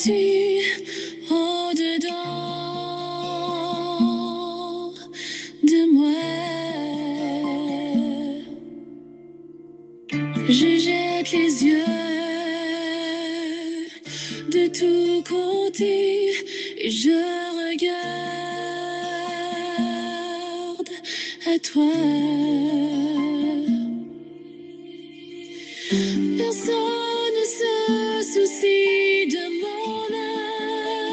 tu au-dedans de moi? Je jette les yeux de tous côtés et je regarde à toi. Personne ne se soucie de mon âme,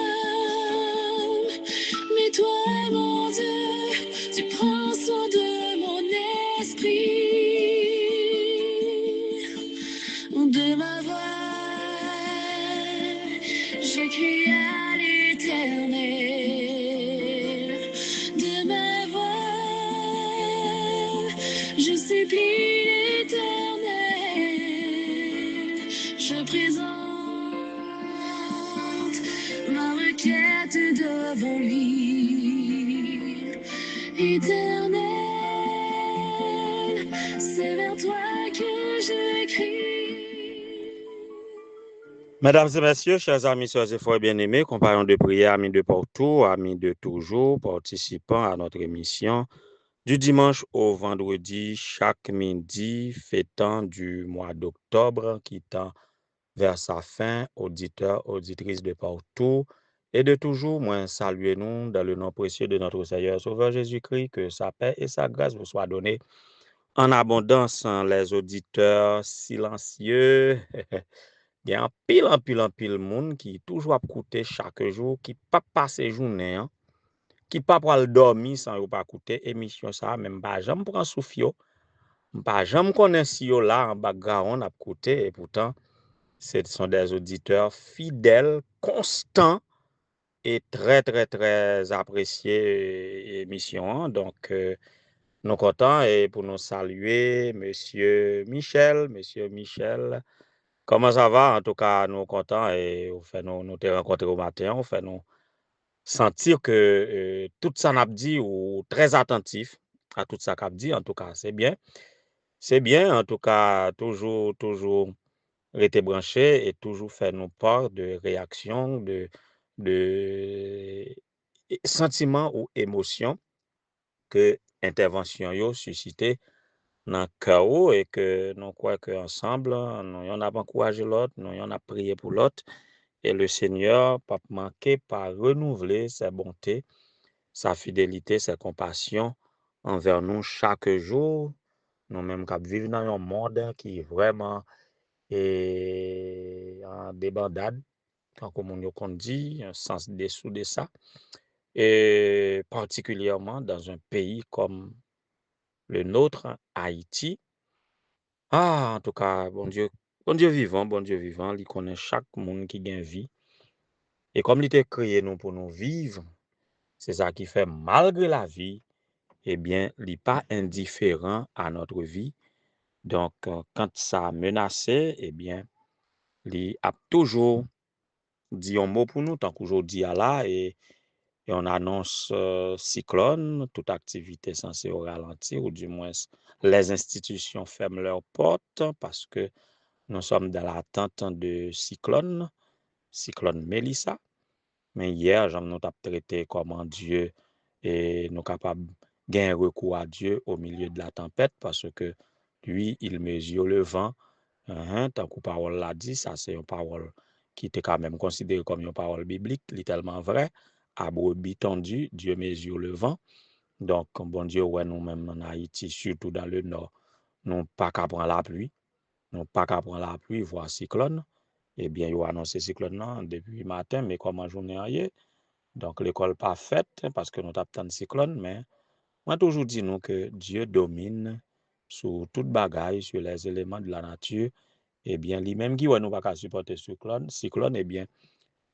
mais toi, mon Dieu, tu prends soin de mon esprit, de ma voix. Je crie à l'Éternel, de ma voix. Je supplie l'Éternel, je présente ma requête devant lui. Éternel, c'est vers toi que je crie. Mesdames et messieurs, chers amis, sœurs et frères bien-aimés, compagnons de prière, amis de partout, amis de toujours, participants à notre émission du dimanche au vendredi, chaque midi, fêtant du mois d'octobre, qui tend vers sa fin, auditeurs, auditrices de partout et de toujours, moi, saluez-nous dans le nom précieux de notre Seigneur Sauveur Jésus-Christ, que sa paix et sa grâce vous soient données en abondance, les auditeurs silencieux. Il y a un pile monde qui toujours à écouter chaque jour, qui pas passer journée, hein, qui pas pour dormir sans yo pas écouter émission ça, même pas jamais prend souffle yo, pas jamais connaît si yo là en background à écouter et pourtant ce sont des auditeurs fidèles, constants et très appréciés émission. Donc nous contents et pour nous saluer Monsieur Michel. Comment ça va? En tout cas, nous contents et on fait nous te rencontrer au matin, on fait nous sentir que tout ça n'a dit ou très attentif à tout ça qu'a dit. En tout cas, c'est bien. C'est bien, en tout cas, toujours rester branché et toujours faire nous part de réactions, de sentiments ou émotions que intervention yo suscité dans le chaos et que nous croyons qu'ensemble, nous y en avons encouragé l'autre, nous y en avons prié pour l'autre. Et le Seigneur, pas manquer, pas renouveler sa bonté, sa fidélité, sa compassion envers nous chaque jour. Nous-mêmes qui vivons dans un monde qui est vraiment en débandade, comme on dit, un sens dessous de ça. Et particulièrement dans un pays comme le nôtre, Haïti. Ah, en tout cas, bon Dieu vivant, il connaît chaque monde qui gagne vie. Et comme il était créé nous pour nous vivre, c'est ça qui fait, malgré la vie, eh bien, il n'est pas indifférent à notre vie. Donc, quand ça a menacé, eh bien, il a toujours dit un mot pour nous, tant qu'aujourd'hui à là, et on annonce cyclone, toute activité censée au ralentir, ou du moins les institutions ferment leurs portes parce que nous sommes dans l'attente de cyclone Mélissa. Mais hier, j'en nous avons traité comment Dieu et nous capables de gagner recours à Dieu au milieu de la tempête parce que lui, il mesure le vent. Tant que parole l'a dit, ça c'est une parole qui était quand même considérée comme une parole biblique, littéralement vraie. À brebis tendu, Dieu mesure le vent. Donc, bon Dieu, ouais, nous-mêmes en Haïti, surtout dans le nord, nous pas qu'à prendre la pluie. Nous pas qu'à prendre la pluie, voire cyclone. Eh bien, ils ont annoncé cyclone non, depuis matin, mais comme en journée hier. Donc, l'école pas faite parce que nous avons de cyclone, mais moi toujours dit nous que Dieu domine sur toute bagaille, sur les éléments de la nature. Eh bien, lui-même qui ouais, nous pas qu'à supporter cyclone, eh bien,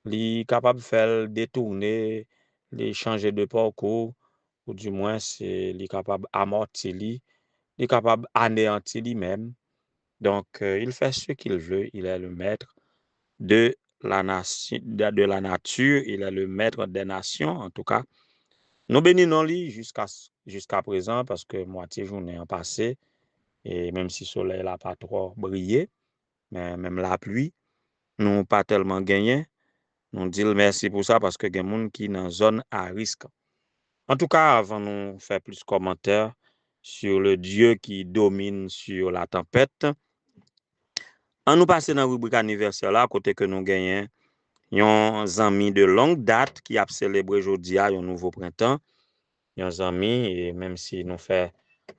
il est capable de faire détourner, les changer de parcours, ou du moins, il est capable d'amortir, il est capable d'anéantir lui-même. Donc, il fait ce qu'il veut, il est le maître de la nation, de la nature, il est le maître des nations, en tout cas. Nous bénissons lui jusqu'à présent parce que moitié journée en passé, et même si le soleil n'a pas trop brillé, mais même la pluie, nous pas tellement gagné. Nous disons merci pour ça parce que il y a des gens qui sont dans une zone à risque. En tout cas, avant de nous faire plus de commentaires sur le Dieu qui domine sur la tempête, on nous passe dans la rubrique anniversaire là, côté que nous gagnons un ami de longue date qui a célébré aujourd'hui un nouveau printemps. Un ami, et même si nous fait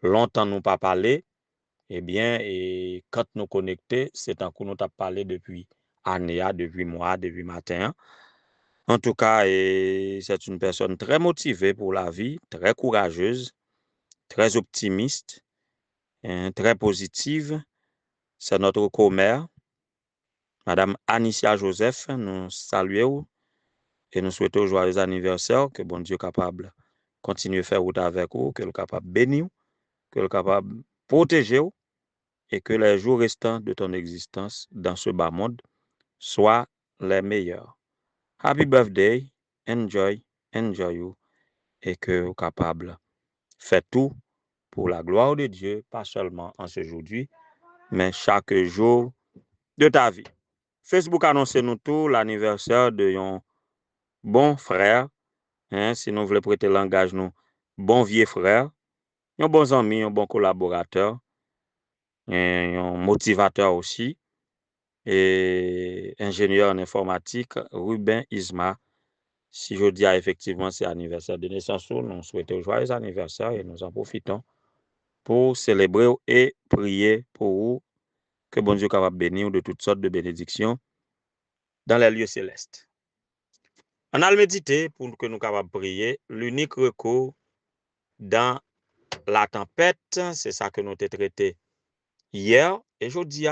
longtemps nous pas parlé, eh bien, et quand nous connectés, c'est un coup nous t'a parlé depuis année, depuis mois, depuis matin. En tout cas, c'est une personne très motivée pour la vie, très courageuse, très optimiste, très positive. C'est notre commère, Madame Anicia Joseph. Nous saluons et nous souhaitons joyeux anniversaire, que bon Dieu capable continuer à faire route avec vous, que le capable bénir, que le capable protéger vous, et que les jours restants de ton existence dans ce bas monde soient les meilleurs. Happy birthday, enjoy you, et que vous capable faire tout pour la gloire de Dieu, pas seulement en ce jour-ci, mais chaque jour de ta vie. Facebook annonce nous tout l'anniversaire de un bon frère, si nous voulons prêter langage, nous, bon vieux frère, un bon ami, un bon collaborateur, un motivateur aussi, et ingénieur en informatique, Ruben Isma. Si je dis effectivement c'est anniversaire de naissance, nous souhaitons joyeux anniversaire et nous en profitons pour célébrer et prier pour vous, que bon Dieu capable bénir de toutes sortes de bénédictions dans les lieux célestes. On a le médité pour que nous capables prier, l'unique recours dans la tempête, c'est ça que nous avons traité hier et aujourd'hui,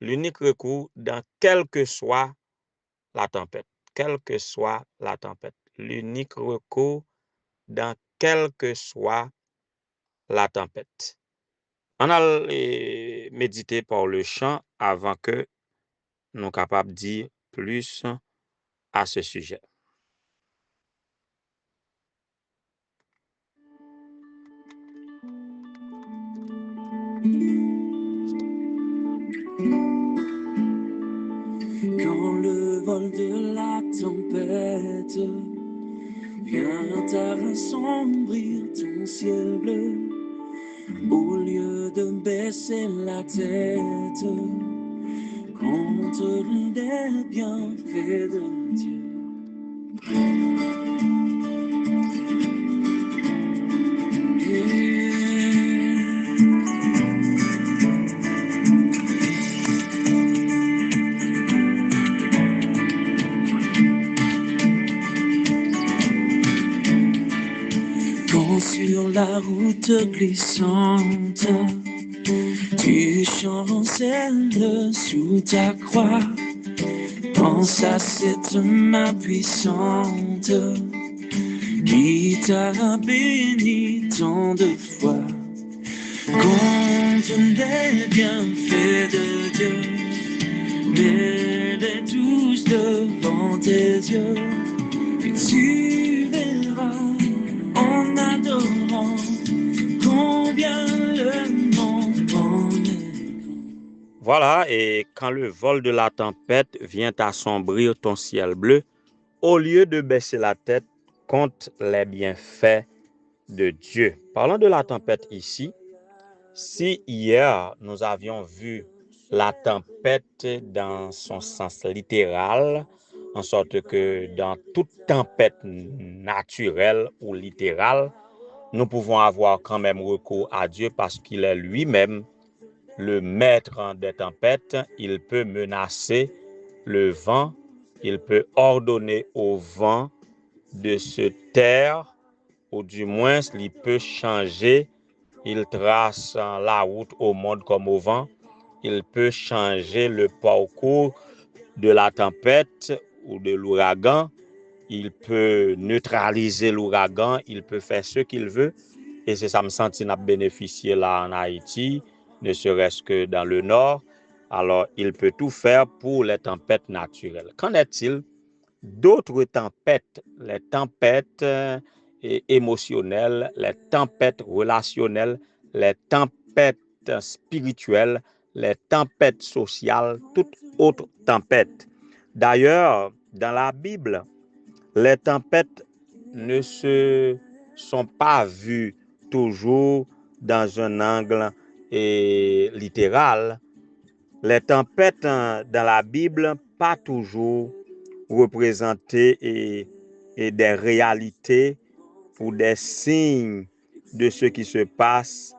l'unique recours dans quelle que soit la tempête, l'unique recours dans quelle que soit la tempête. On a médité par le chant avant que nous soyons capables de dire plus à ce sujet. Quand le vol de la tempête vient assombrir ton ciel bleu, au lieu de baisser la tête contre les bienfaits de Dieu. Quand sur la route glissante, tu chancelles sous ta croix, pense à cette main puissante qui t'a béni tant de fois. Compte les bienfaits de Dieu, mets-les tous devant tes yeux, et tu verras en adorant combien le nom en est. Voilà, et quand le vol de la tempête vient assombrir ton ciel bleu, au lieu de baisser la tête, compte les bienfaits de Dieu. Parlons de la tempête ici. Si hier, nous avions vu la tempête dans son sens littéral, en sorte que dans toute tempête naturelle ou littérale, nous pouvons avoir quand même recours à Dieu parce qu'il est lui-même le maître des tempêtes. Il peut menacer le vent, il peut ordonner au vent de se taire, ou du moins, il peut changer. Il trace la route au monde comme au vent. Il peut changer le parcours de la tempête ou de l'ouragan. Il peut neutraliser l'ouragan. Il peut faire ce qu'il veut. Et c'est ça me senti n'a bénéficié là en Haïti, ne serait-ce que dans le nord. Alors, il peut tout faire pour les tempêtes naturelles. Qu'en est-il d'autres tempêtes? Les tempêtes émotionnelles, les tempêtes relationnelles, les tempêtes spirituelles, les tempêtes sociales, toute autre tempête. D'ailleurs, dans la Bible, les tempêtes ne se sont pas vues toujours dans un angle littéral. Les tempêtes dans la Bible, pas toujours représentées et des réalités ou des signes de ce qui se passe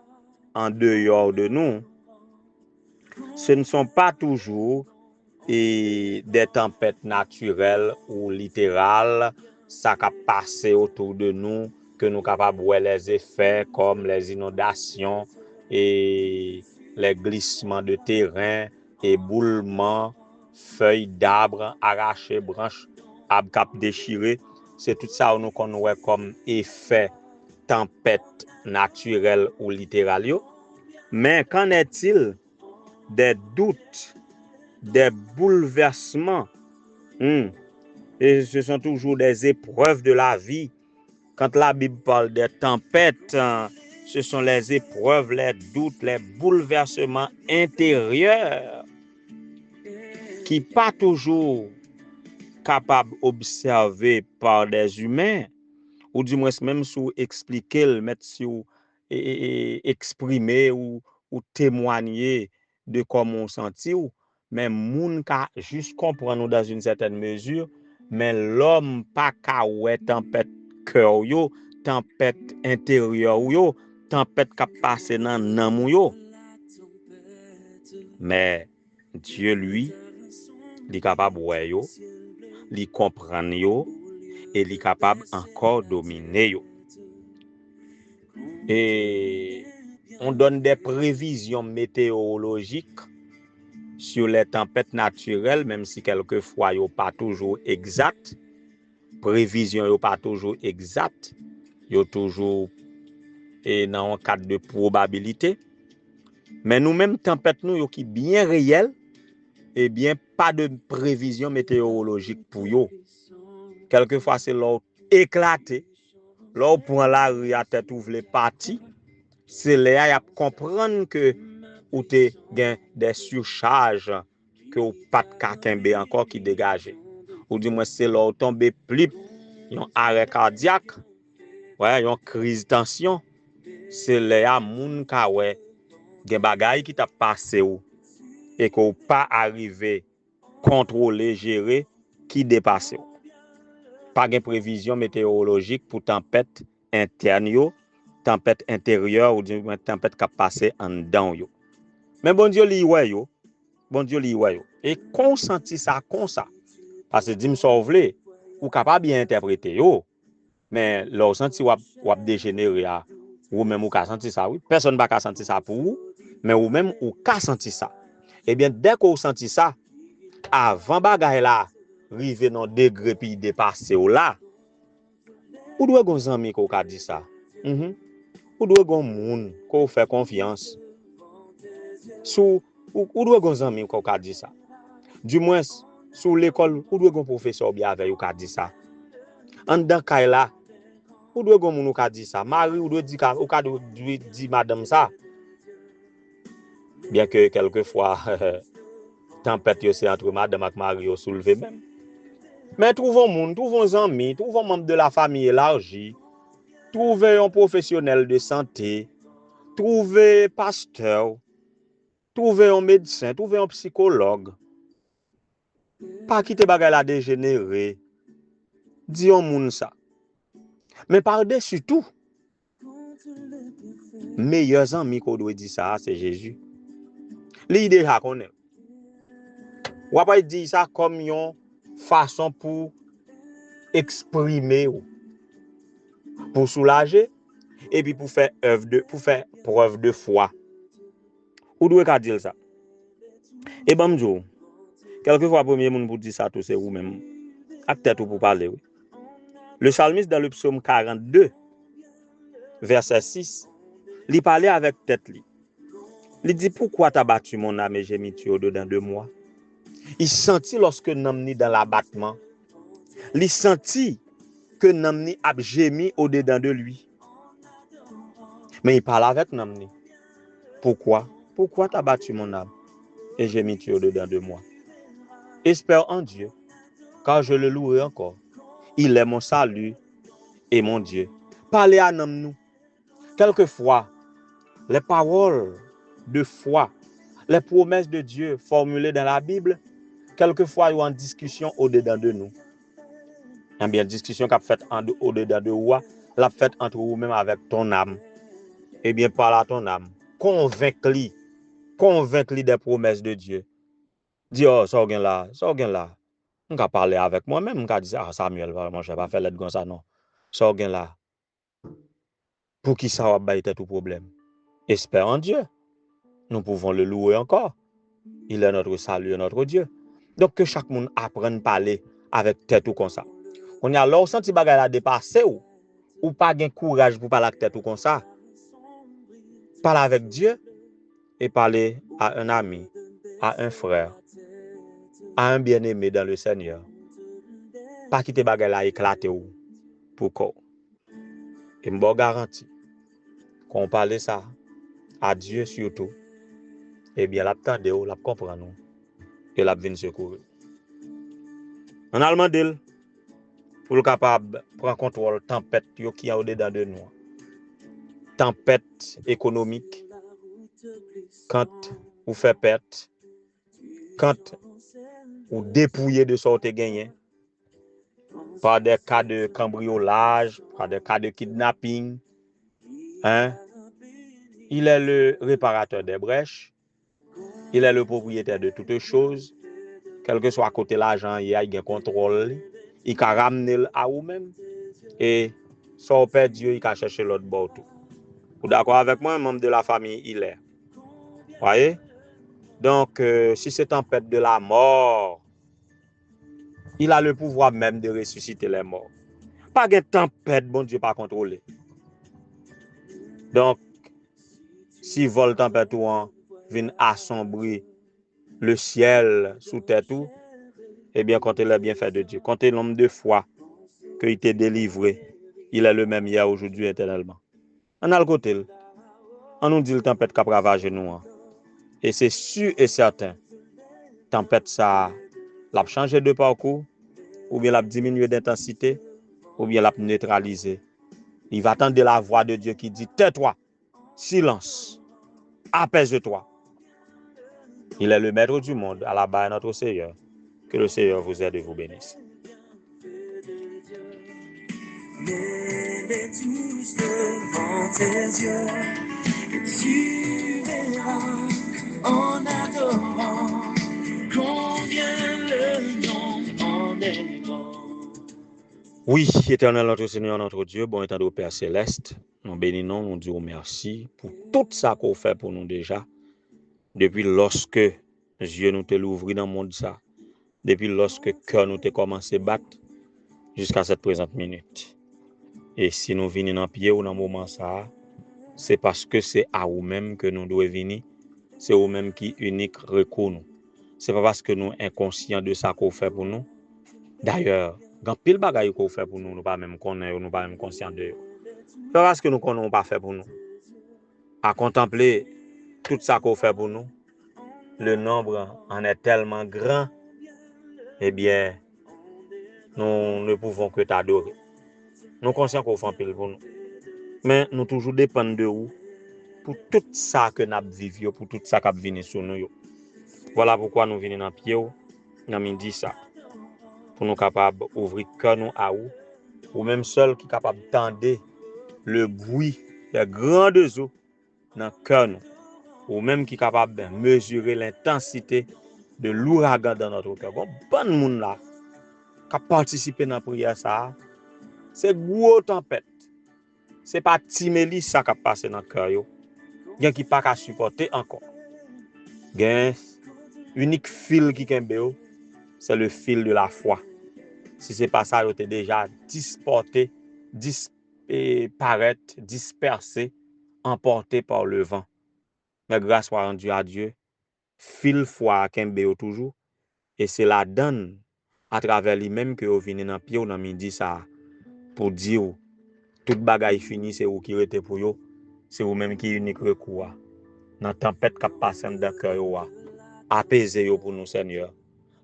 en dehors de nous. Ce ne sont pas toujours des tempêtes naturelles ou littérales, ça qui passe autour de nous, que nous sommes capables de voir les effets comme les inondations et les glissements de terrain, éboulements, feuilles d'arbres arrachées, branches, arbres cap déchirés. C'est tout ça que nous connaissons comme effet tempête naturelle ou littérale. Mais qu'en est-il des doutes, des bouleversements? Et ce sont toujours des épreuves de la vie. Quand la Bible parle des tempêtes, ce sont les épreuves, les doutes, les bouleversements intérieurs qui ne sont pas toujours capables d'observer par des humains, ou du moins même si vous expliquez, mettre sur exprimer ou témoigner de comment on sentit, mais moun ka juste comprendre dans une certaine mesure, mais l'homme pas ka ouais tempête cœur yo, tempête intérieure yo, tempête qui passe dans nan yo. Mais Dieu lui, il est capable ouais yo, il comprend yo et il est capable encore dominer yo. Et on donne des prévisions météorologiques sur les tempêtes naturelles, même si quelquefois ils ne sont pas toujours exactes. Prévisions ne sont pas toujours exactes. Ils sont toujours dans un cadre de probabilité. Mais nous-mêmes, tempêtes nous sont bien réelles et bien pas de prévision météorologique pour eux. Quelquefois, c'est leur éclaté. Là, pour la rue à tête ouverte partie, c'est là y a comprendre que ou te gen des surcharges que ou pas de kakembe encore qui dégage. Ou du moins c'est là tomber plus yon arrêt cardiaque, ouais, yon crise tension, c'est là moun ka ouais gen bagay qui t'a passé ou et que ou pas arrivé contrôler gérer qui dépasse ou. Pas de prévision météorologique pour tempête interne yo, tempête intérieure ou du moins tempête qui passe en dedans yo. Mais bon Dieu li ouais yo. Bon Dieu li ouais yo. Et consenti ça comme ça. Parce que dim so vle, ou capable bien interpréter yo. Mais leur senti ou dégénérer ou même ou ka senti ça oui. Personne pas ka senti ça pour vous, mais ou même ou ka senti ça. Eh bien dès qu'on senti ça, avant bagay la rive dans degré puis dépasser ou là, ou doit gon zanmi ko ka di ça. Ou doit gon moun ko fait confiance. Sou ou doit gon zanmi ko ka di ça. Du moins sous l'école ou doit gon professeur bien avec ou ka di ça. En dans kay la ou doit gon moun ou ka di ça. Mari ou doit di ou ka di madame ça. Bien que quelquefois tempête c'est entre madame et mari au soulevé même. Mais trouvons moun, trouvons amis, trouvons membres de la famille élargie, trouvez un professionnel de santé, trouvez pasteur, trouvez un médecin, trouvez un psychologue. Pas quitter bagay la dégénérer. Dis on moun ça. Mais par-dessus tout, meilleurs amis qu'on doit dire ça, c'est Jésus. L'idée déjà connaît. Ou pas dire ça comme une façon pour exprimer, pour soulager et puis pour faire preuve de foi. Ou doit dire ça. Et ben m'dou, quelquefois premier monde pour dire ça tout c'est vous même. À tête ou pour parler. Oui. Le psalmiste dans le psaume 42 verset 6, il parlait avec tête li. Il dit pourquoi t'as battu mon âme et gémis-tu au-dedans de moi? Il sentit lorsque Namni dans l'abattement, il sentit que Namni a gémi au-dedans de lui. Mais il parle avec Namni. Pourquoi? Pourquoi t'as battu mon âme et gémis-tu au-dedans de moi? Espère en Dieu car je le louerai encore. Il est mon salut et mon Dieu. Parlez à nous. Quelquefois, les paroles de foi, les promesses de Dieu formulées dans la Bible, quelquefois, il y a une discussion au-dedans de nous. Eh bien, discussion qu'a faite au-dedans de vous, l'a faite entre vous-même avec ton âme. Eh bien, parle à ton âme. Convainc-lui des promesses de Dieu. Dis, oh, ça, là. On va parler avec moi-même. On va dire, ah, Samuel, vraiment, je ne vais pas faire l'aide comme ça, non. Ça, là. Pour qui ça va être tout problème? Espère en Dieu. Nous pouvons le louer encore. Il est notre salut et notre Dieu. Donc, que chaque monde apprenne à parler avec tête ou comme ça. On y a alors senti bagay la dépasser ou pas gain courage pour parler avec tête ou comme ça. Parle avec Dieu et parler à un ami, à un frère, à un bien-aimé dans le Seigneur. Pas quitter bagay la éclater ou pour quoi. Et m'bo garanti qu'on parle ça à Dieu surtout. Eh bien, la tande ou la comprend nous et la vinn secourir. On a demandé pour le capable prendre contrôle tempête qui a au-dedans de nous. Tempête économique, quand vous faites perte, quand vous dépouillez de sorte gagné, par des cas de cambriolage, par des cas de kidnapping, hein? Il est le réparateur des brèches, il est le propriétaire de toutes choses, quel que soit côté l'argent, il y a un contrôle, il a ramené à vous-même, et sans perdre Dieu, il a cherché l'autre bord. Vous d'accord avec moi, un membre de la famille, il est. Voyez? Donc, si c'est tempête de la mort, il a le pouvoir même de ressusciter les morts. Pas de tempête, bon Dieu, pas contrôlé. Donc, si vol tempête ou vient assombrer le ciel sous tête tout, eh bien, comptez le bienfait de Dieu. Comptez le nombre de fois qu'il était délivré. Il est le même hier, aujourd'hui, éternellement. On a le côté. On nous dit le tempête qui a ravagé nous. Et c'est sûr et certain, tempête ça, l'a changé de parcours, ou bien l'a diminué d'intensité, ou bien l'a neutralisé. Il va attendre la voix de Dieu qui dit, tais-toi, silence, apaise-toi. Il est le maître du monde, à la bas notre Seigneur. Que le Seigneur vous aide et vous bénisse. Mets-les tous devant tes yeux, et tu verras en adorant combien le nom en est grand. Oui, éternel notre Seigneur, notre Dieu, bon étant de Père Céleste, nous bénissons, nous disons merci pour tout ça qu'on fait pour nous déjà. Depuis lorsque Dieu nous t'a ouvert dans le monde ça, depuis lorsque cœur nous t'a commencé à battre, jusqu'à cette présente minute. Et si nous venons dans pied ou dans le moment ça, c'est parce que c'est à vous-même que nous devons venir. C'est vous-même qui unique recours nous. C'est pas parce que nous sommes inconscients de ça qu'on fait pour nous. D'ailleurs, quand pile bagaille qu'on fait pour nous, nous pas même connaître, nous pas même conscients de. C'est pas parce que nous connaissons pas fait pour nous. À contempler tout ça qu'on fait pour nous, le nombre en est tellement grand, eh bien, nous ne pouvons que t'adorer. Nous sommes conscients qu'on fait pile pour nous. Mais nous toujours dépendons de vous pour tout ça que nous vivons, pour tout ça qui vient sur nous. Voilà pourquoi nous venons dans pied, nous dit ça. Pour nous capables d'ouvrir cœur nous à vous, ou même seul qui est capable d'entendre le bruit des grandes eaux dans le cœur nous, ou même qui est capable de mesurer l'intensité de l'ouragan dans notre cœur. Bon monde là, qui a participé dans la prière, ça, c'est gros tempête. Ce n'est pas Timélis ça qui a passé dans le cœur. Il y a qui pas qu'à supporter encore. Il y a un unique fil qui est c'est le fil de la foi. Si ce n'est pas ça, il était déjà disporté, disparaître, dispersé, emporté par le vent. Mais grâce soit rendue à Dieu, fil foi à Kembeo toujours, et c'est la donne à travers lui-même que vous venez dans pied ou dans midi ça pour dire toute bagaille fini, c'est vous qui êtes pour vous, c'est vous-même qui unique recours. Dans tempête qui passe dans le cœur, apaiser pour nous, Seigneur,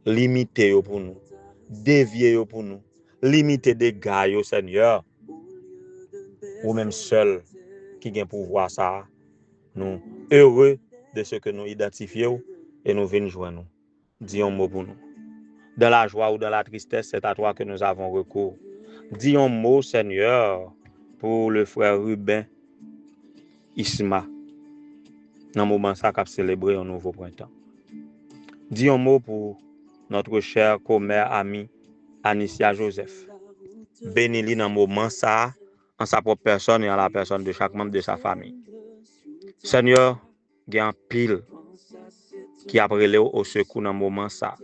limiter pour nous, dévier yo pour nous, limiter des dégâts, Seigneur, ou même seul qui a pouvoir ça, nous heureux de ce que nous identifions et nous venons joindre nous. Dis un mot pour nous. Dans la joie ou dans la tristesse, c'est à toi que nous avons recours. Dis un mot, Seigneur, pour le frère Ruben Isma, dans le moment ça qu'a célébré un nouveau printemps. Dis un mot pour notre cher commère ami Anicia Joseph. Bénis-lui dans le moment ça, en sa propre personne et en la personne de chaque membre de sa famille. Seigneur, il y a un pile qui a brûlé au secours dans le moment ça.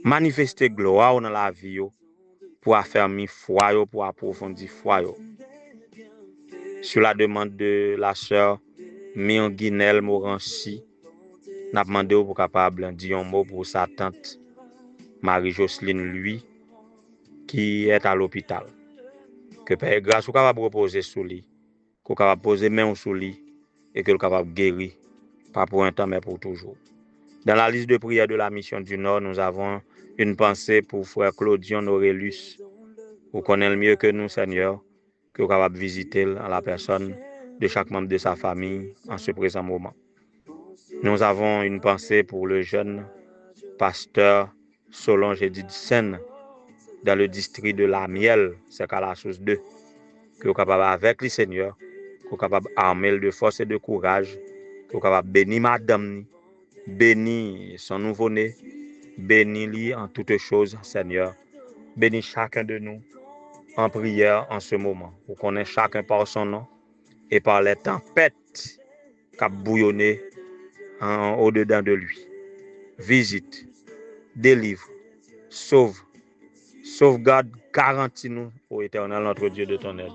Manifester gloire dans la vie pour affermir foi, pour approfondir foi. Sur la demande de la sœur Mion Guinel Morancy, n'a demandé pour capable dire un mot pour sa tante Marie-Jocelyne, lui, qui est à l'hôpital. Que Père grâce ou capable reposer sous lui, qu'on capable poser main sous lui et que le capable guérir, pas pour un temps mais pour toujours. Dans la liste de prières de la mission du Nord, nous avons une pensée pour frère Claudion Aurelius. Vous connaissez mieux que nous, Seigneur, que vous êtes capable de visiter en la personne de chaque membre de sa famille en ce présent moment. Nous avons une pensée pour le jeune pasteur Solange Edidsen dans le district de La Miel, c'est qu'à la source 2, que vous êtes capable avec le Seigneur, que vous êtes capable d'armer de force et de courage, que vous êtes capable de bénir madame, bénir son nouveau-né, bénis-lui en toutes choses, Seigneur. Bénis chacun de nous en prière en ce moment. Vous connaissez chacun par son nom et par les tempêtes qui bouillonné au-dedans de lui. Visite, délivre, sauve, sauvegarde, garantis-nous, ô Éternel, notre Dieu de ton aide.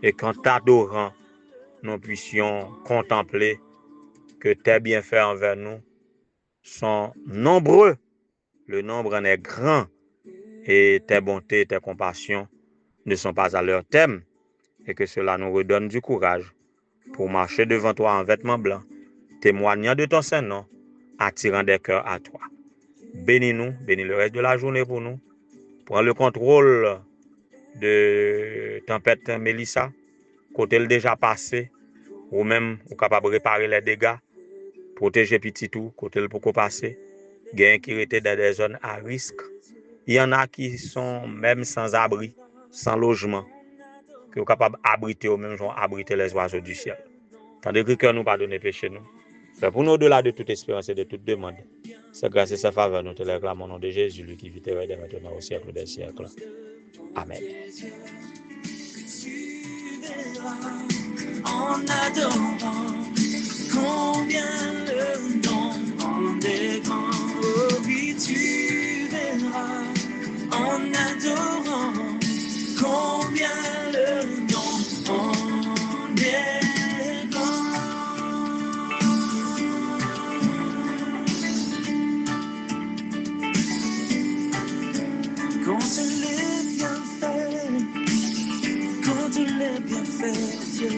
Et qu'en t'adorant, nous puissions contempler que tes bienfaits envers nous sont nombreux. Le nombre en est grand et tes bontés et tes compassions ne sont pas à leur terme et que cela nous redonne du courage pour marcher devant toi en vêtements blancs, témoignant de ton Saint-Nom, attirant des cœurs à toi. Bénis-nous, bénis le reste de la journée pour nous. Prends le contrôle de tempête Mélissa, côté le déjà passé, ou même ou capable de réparer les dégâts, protéger petit tout, côté le pour passer, gain qui était dans des zones à risque. Il y en a qui sont même sans abri, sans logement, qui sont capables d'abriter au même genre, abriter les oiseaux du ciel. Tandis que le cœur nous pardonne péché nous. C'est pour nous au-delà de toute espérance et de toute demande. C'est grâce à sa faveur nous te réclamons au nom de Jésus, lui qui vit et règne maintenant au siècle des siècles. Amen. En adorant, combien le nombre est grand. Oh oui, tu verras. En adorant, combien le nombre est grand. Quand elle est bien fait, quand il est bien fait, Dieu.